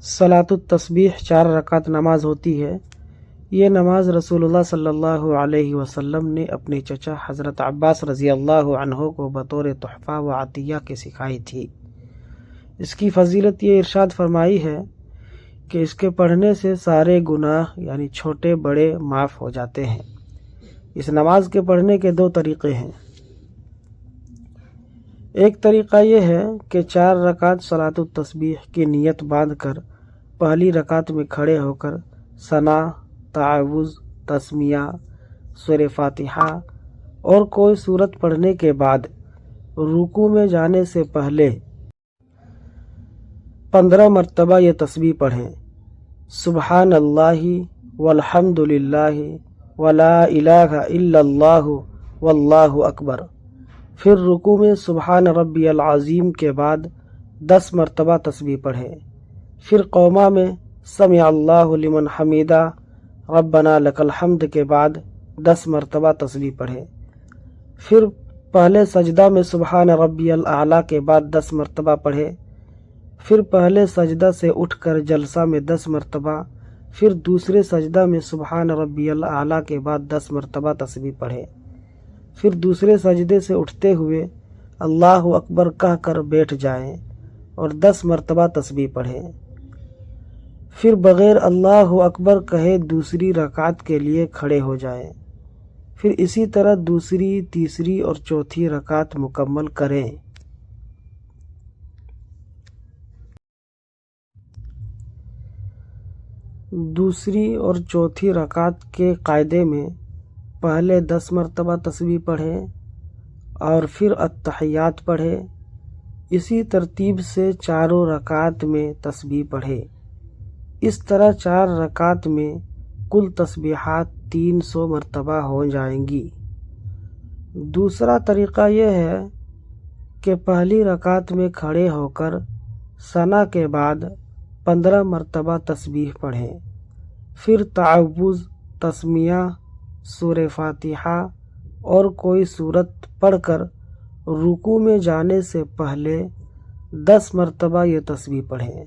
सलातुत तस्बीह 4 रकात नमाज होती है। ये नमाज रसूलुल्लाह सल्लल्लाहु अलैहि वसल्लम ने अपने चचा हज़रत अब्बास रज़ी अल्लाह अन्हो को बतौर तोहफ़ा व आतिया के सिखाई थी। इसकी फजीलत ये इरशाद फरमाई है कि इसके पढ़ने से सारे गुनाह यानी छोटे बड़े माफ़ हो जाते हैं। इस नमाज के पढ़ने के 2 तरीक़े हैं। एक तरीक़ा ये है कि 4 रकात सलातुत तस्बीह की नियत बांधकर पहली रकात में खड़े होकर सना, तावुज़, तस्मिया, सूरह फातिहा और कोई सूरत पढ़ने के बाद रुकू में जाने से पहले 15 मरतबा ये तस्बीह पढ़ें। सुबहान अल्लाहि वल्हम्दुलिल्लाहि वला इलाहा इल्लल्लाहु वल्लाहु अकबर। फिर रुकू में सुबहान रब्बियल अज़ीम के बाद 10 मरतबा तस्बीह पढ़ें। फिर कौमा में समी अल्लाहु लिमन हमीदा रब्बना लकल हम्द के बाद 10 मरतबा तस्बीह पढ़ें। फिर पहले सजदा में सुबहान रब्बियल आला के बाद 10 मरतबा पढ़ें। फिर पहले सजदा से उठकर जलसा में 10 मरतबा, फिर दूसरे सजदा में सुबहान रब्बियल आला के बाद 10 मरतबा तस्बीह पढ़ें। फिर दूसरे सजदे से उठते हुए अल्लाहु अकबर कह कर बैठ जाएं और 10 मरतबा तस्बीह पढ़ें। फिर बग़ैर अल्लाहु अकबर कहे दूसरी रकात के लिए खड़े हो जाएं। फिर इसी तरह दूसरी, तीसरी और चौथी रकात मुकम्मल करें। दूसरी और चौथी रकात के कायदे में पहले 10 मरतबा तस्बीह पढ़ें और फिर अत्तहियात पढ़ें। इसी तरतीब से चारों रकात में तस्बीह पढ़ें। इस तरह 4 रकात में कुल तस्बीहात 300 मरतबा हो जाएंगी। दूसरा तरीक़ा यह है कि पहली रकात में खड़े होकर सना के बाद 15 मरतबा तस्बीह पढ़ें। फिर तावुज़, तस्मिया, सूरह फातिहा और कोई सूरत पढ़कर रुकू में जाने से पहले 10 मरतबा ये तस्बीह पढ़ें।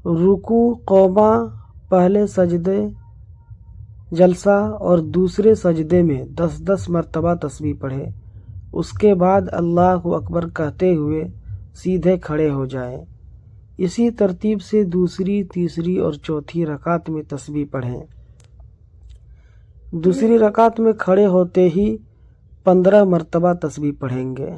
रुकू, कौमा, पहले सजदे, जलसा और दूसरे सजदे में 10-10 मरतबा तस्बीह पढ़ें। उसके बाद अल्लाहु अकबर कहते हुए सीधे खड़े हो जाएं। इसी तरतीब से दूसरी, तीसरी और चौथी रकात में तस्बीह पढ़ें। दूसरी रकात में खड़े होते ही 15 मरतबा तस्बीह पढ़ेंगे।